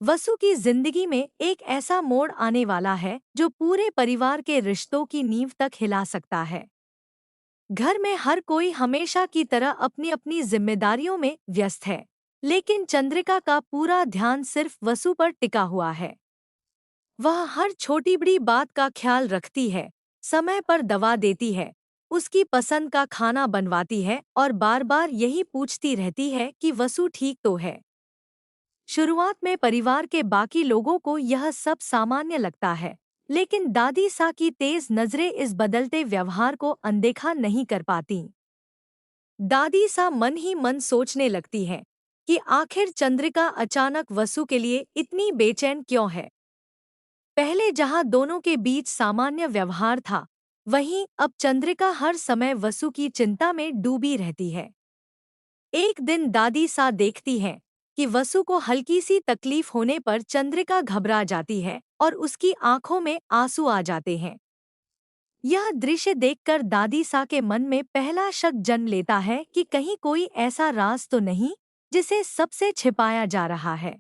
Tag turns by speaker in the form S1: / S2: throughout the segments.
S1: वसु की जिंदगी में एक ऐसा मोड़ आने वाला है जो पूरे परिवार के रिश्तों की नींव तक हिला सकता है। घर में हर कोई हमेशा की तरह अपनी अपनी जिम्मेदारियों में व्यस्त है, लेकिन चंद्रिका का पूरा ध्यान सिर्फ वसु पर टिका हुआ है। वह हर छोटी बड़ी बात का ख्याल रखती है, समय पर दवा देती है, उसकी पसंद का खाना बनवाती है और बार बार यही पूछती रहती है कि वसु ठीक तो है। शुरुआत में परिवार के बाकी लोगों को यह सब सामान्य लगता है, लेकिन दादी सा की तेज नजरें इस बदलते व्यवहार को अनदेखा नहीं कर पाती। दादी सा मन ही मन सोचने लगती है कि आखिर चंद्रिका अचानक वसु के लिए इतनी बेचैन क्यों है। पहले जहां दोनों के बीच सामान्य व्यवहार था, वहीं अब चंद्रिका हर समय वसु की चिंता में डूबी रहती है। एक दिन दादी सा देखती है कि वसु को हल्की सी तकलीफ होने पर चंद्रिका घबरा जाती है और उसकी आंखों में आंसू आ जाते हैं। यह दृश्य देखकर दादी सा के मन में पहला शक जन्म लेता है कि कहीं कोई ऐसा राज तो नहीं जिसे सबसे छिपाया जा रहा है।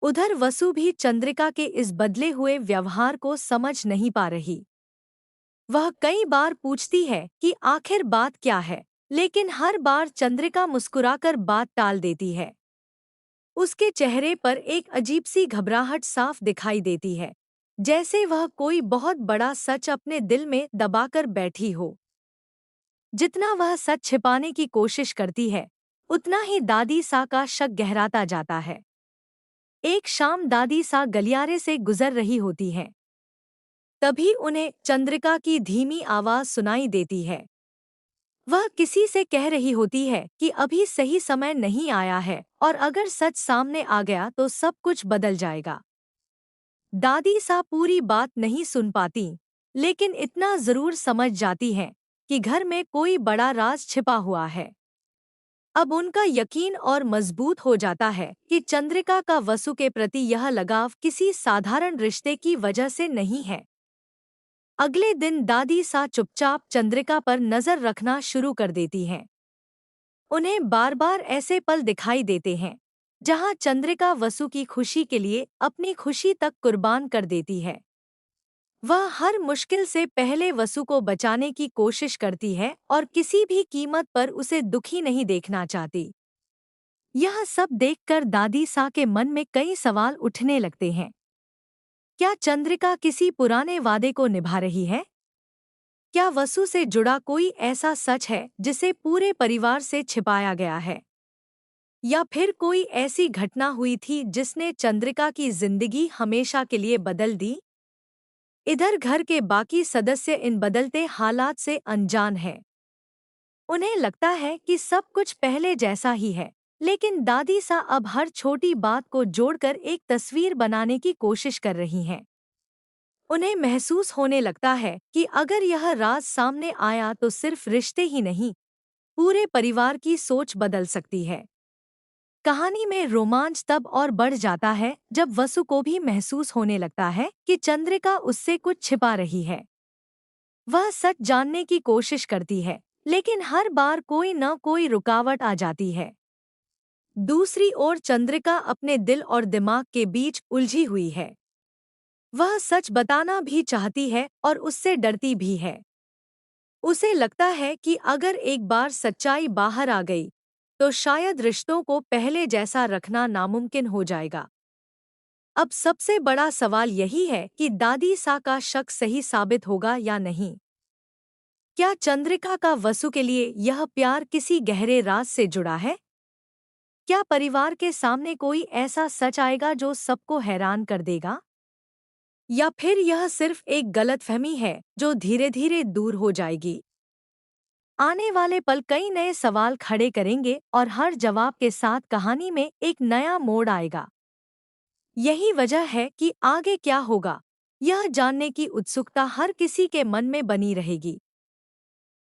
S1: उधर वसु भी चंद्रिका के इस बदले हुए व्यवहार को समझ नहीं पा रही। वह कई बार पूछती है कि आखिर बात क्या है, लेकिन हर बार चंद्रिका मुस्कुराकर बात टाल देती है। उसके चेहरे पर एक अजीब सी घबराहट साफ दिखाई देती है, जैसे वह कोई बहुत बड़ा सच अपने दिल में दबाकर बैठी हो। जितना वह सच छिपाने की कोशिश करती है, उतना ही दादी सा का शक गहराता जाता है। एक शाम दादी सा गलियारे से गुजर रही होती हैं। तभी उन्हें चंद्रिका की धीमी आवाज सुनाई देती है। वह किसी से कह रही होती है कि अभी सही समय नहीं आया है और अगर सच सामने आ गया तो सब कुछ बदल जाएगा। दादी सा पूरी बात नहीं सुन पाती, लेकिन इतना जरूर समझ जाती हैं कि घर में कोई बड़ा राज छिपा हुआ है। अब उनका यकीन और मजबूत हो जाता है कि चंद्रिका का वसु के प्रति यह लगाव किसी साधारण रिश्ते की वजह से नहीं है। अगले दिन दादी सा चुपचाप चंद्रिका पर नजर रखना शुरू कर देती हैं। उन्हें बार बार ऐसे पल दिखाई देते हैं जहां चंद्रिका वसु की खुशी के लिए अपनी खुशी तक कुर्बान कर देती है। वह हर मुश्किल से पहले वसु को बचाने की कोशिश करती है और किसी भी कीमत पर उसे दुखी नहीं देखना चाहती। यह सब देखकर दादी सा के मन में कई सवाल उठने लगते हैं। क्या चंद्रिका किसी पुराने वादे को निभा रही है? क्या वसु से जुड़ा कोई ऐसा सच है जिसे पूरे परिवार से छिपाया गया है? या फिर कोई ऐसी घटना हुई थी जिसने चंद्रिका की जिंदगी हमेशा के लिए बदल दी? इधर घर के बाकी सदस्य इन बदलते हालात से अनजान हैं। उन्हें लगता है कि सब कुछ पहले जैसा ही है, लेकिन दादी सा अब हर छोटी बात को जोड़कर एक तस्वीर बनाने की कोशिश कर रही हैं। उन्हें महसूस होने लगता है कि अगर यह राज सामने आया तो सिर्फ रिश्ते ही नहीं, पूरे परिवार की सोच बदल सकती है। कहानी में रोमांच तब और बढ़ जाता है जब वसु को भी महसूस होने लगता है कि चंद्रिका उससे कुछ छिपा रही है। वह सच जानने की कोशिश करती है, लेकिन हर बार कोई न कोई रुकावट आ जाती है। दूसरी ओर चंद्रिका अपने दिल और दिमाग के बीच उलझी हुई है। वह सच बताना भी चाहती है और उससे डरती भी है। उसे लगता है कि अगर एक बार सच्चाई बाहर आ गई, तो शायद रिश्तों को पहले जैसा रखना नामुमकिन हो जाएगा। अब सबसे बड़ा सवाल यही है कि दादी सा का शक सही साबित होगा या नहीं। क्या चंद्रिका का वसु के लिए यह प्यार किसी गहरे राज से जुड़ा है? क्या परिवार के सामने कोई ऐसा सच आएगा जो सबको हैरान कर देगा? या फिर यह सिर्फ एक गलतफहमी है जो धीरे धीरे दूर हो जाएगी? आने वाले पल कई नए सवाल खड़े करेंगे और हर जवाब के साथ कहानी में एक नया मोड़ आएगा। यही वजह है कि आगे क्या होगा, यह जानने की उत्सुकता हर किसी के मन में बनी रहेगी।